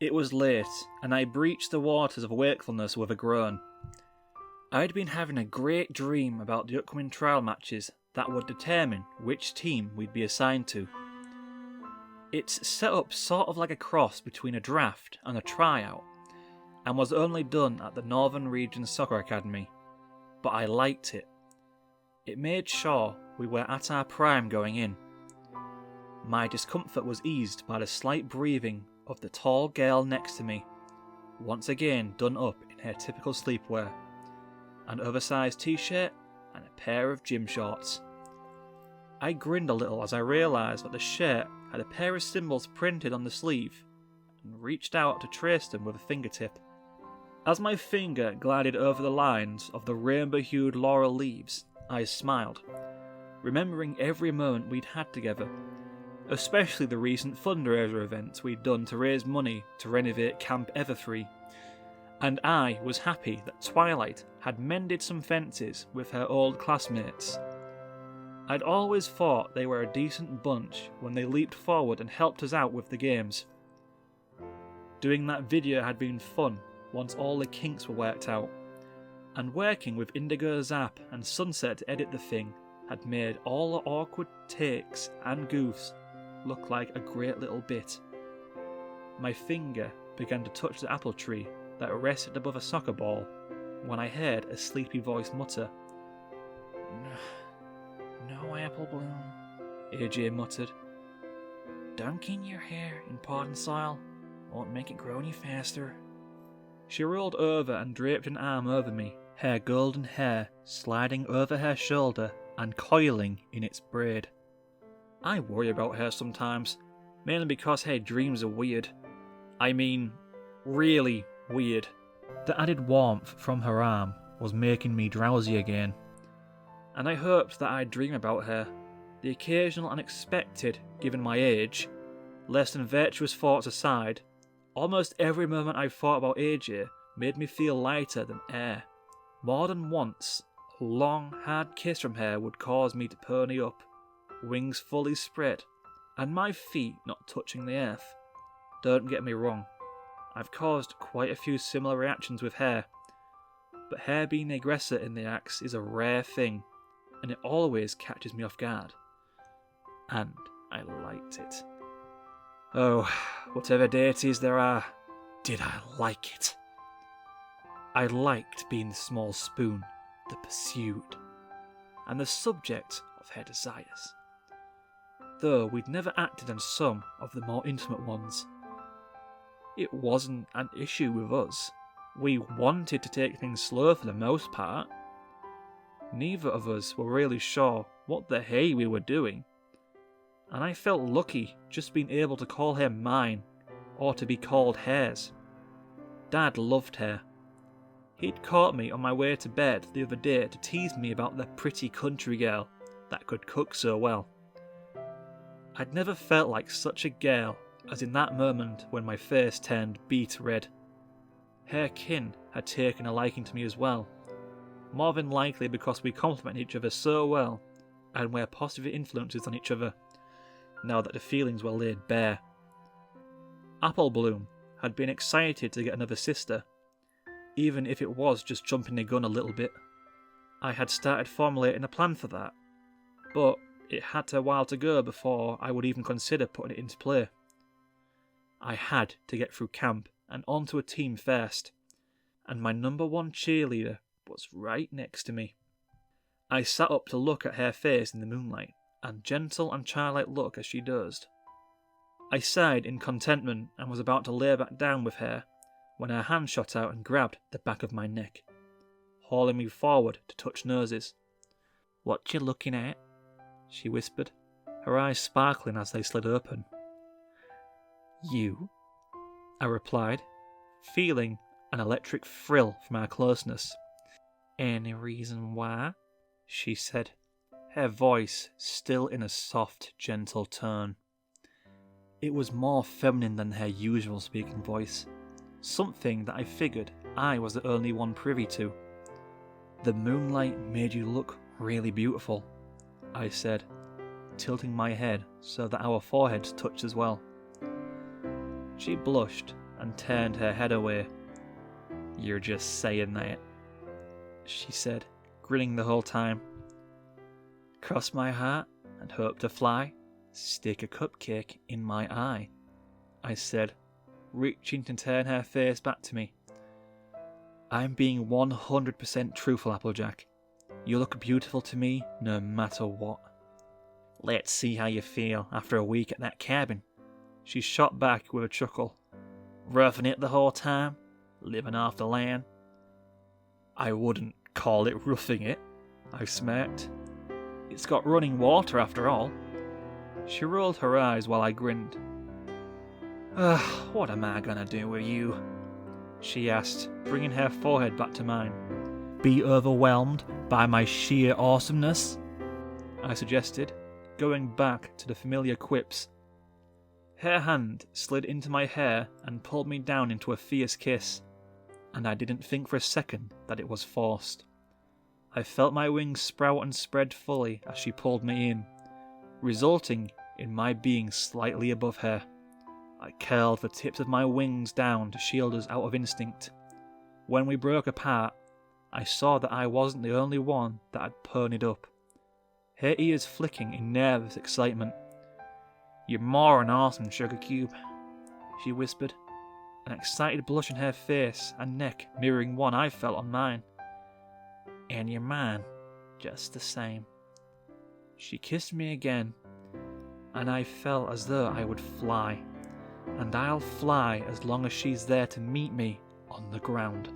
It was late, and I breached the waters of wakefulness with a groan. I'd been having a great dream about the upcoming trial matches that would determine which team we'd be assigned to. It's set up sort of like a cross between a draft and a tryout, and was only done at the Northern Region Soccer Academy, but I liked it. It made sure we were at our prime going in. My discomfort was eased by the slight breathing of the tall girl next to me, once again done up in her typical sleepwear, an oversized t-shirt and a pair of gym shorts. I grinned a little as I realised that the shirt had a pair of symbols printed on the sleeve, and reached out to trace them with a fingertip. As my finger glided over the lines of the rainbow-hued laurel leaves, I smiled, remembering every moment we'd had together, especially the recent fundraiser events we'd done to raise money to renovate Camp Everfree, and I was happy that Twilight had mended some fences with her old classmates. I'd always thought they were a decent bunch when they leaped forward and helped us out with the games. Doing that video had been fun once all the kinks were worked out, and working with Indigo Zap and Sunset to edit the thing had made all the awkward takes and goofs look like a great little bit. My finger began to touch the apple tree that rested above a soccer ball when I heard a sleepy voice mutter, "No apple bloom," AJ muttered. "Dunking your hair in potting soil won't make it grow any faster." She rolled over and draped an arm over me, her golden hair sliding over her shoulder and coiling in its braid. I worry about her sometimes, mainly because her dreams are weird. I mean, really weird. The added warmth from her arm was making me drowsy again, and I hoped that I'd dream about her, the occasional unexpected given my age. Less than virtuous thoughts aside, almost every moment I thought about AJ made me feel lighter than air. More than once, a long, hard kiss from her would cause me to pony up, wings fully spread, and my feet not touching the earth. Don't get me wrong, I've caused quite a few similar reactions with her, but her being the aggressor in the acts is a rare thing, and it always catches me off guard. And I liked it. Oh, whatever deities there are, did I like it. I liked being the small spoon, the pursued, and the subject of her desires, though we'd never acted on some of the more intimate ones. It wasn't an issue with us. We wanted to take things slow for the most part. Neither of us were really sure what the hey we were doing, and I felt lucky just being able to call her mine, or to be called hers. Dad loved her. He'd caught me on my way to bed the other day to tease me about the pretty country girl that could cook so well. I'd never felt like such a girl as in that moment when my face turned beet red. Her kin had taken a liking to me as well, more than likely because we complement each other so well and were positive influences on each other, now that the feelings were laid bare. Apple Bloom had been excited to get another sister, even if it was just jumping the gun a little bit. I had started formulating a plan for that, but it had a while to go before I would even consider putting it into play. I had to get through camp and onto a team first, and my number one cheerleader was right next to me. I sat up to look at her face in the moonlight, and gentle and childlike look as she dozed. I sighed in contentment and was about to lay back down with her when her hand shot out and grabbed the back of my neck, hauling me forward to touch noses. "What you looking at?" she whispered, her eyes sparkling as they slid open. "You," I replied, feeling an electric thrill from our closeness. "Any reason why?" she said, her voice still in a soft, gentle tone. It was more feminine than her usual speaking voice, something that I figured I was the only one privy to. "The moonlight made you look really beautiful," I said, tilting my head so that our foreheads touched as well. She blushed and turned her head away. "You're just saying that," she said, grinning the whole time. "Cross my heart and hope to fly, stick a cupcake in my eye," I said, reaching to turn her face back to me. "I'm being 100% truthful, Applejack. You look beautiful to me no matter what." "Let's see how you feel after a week at that cabin," she shot back with a chuckle. "Roughing it the whole time? Living off the land?" "I wouldn't call it roughing it," I smirked. "It's got running water after all." She rolled her eyes while I grinned. "What am I gonna do with you?" she asked, bringing her forehead back to mine. "Be overwhelmed by my sheer awesomeness?" I suggested, going back to the familiar quips. Her hand slid into my hair and pulled me down into a fierce kiss, and I didn't think for a second that it was forced. I felt my wings sprout and spread fully as she pulled me in, resulting in my being slightly above her. I curled the tips of my wings down to shield us out of instinct. When we broke apart, I saw that I wasn't the only one that had ponied up, her ears flicking in nervous excitement. "You're more than awesome, Sugar Cube," she whispered, an excited blush on her face and neck mirroring one I felt on mine. "And you're mine, just the same." She kissed me again, and I felt as though I would fly. And I'll fly as long as she's there to meet me on the ground.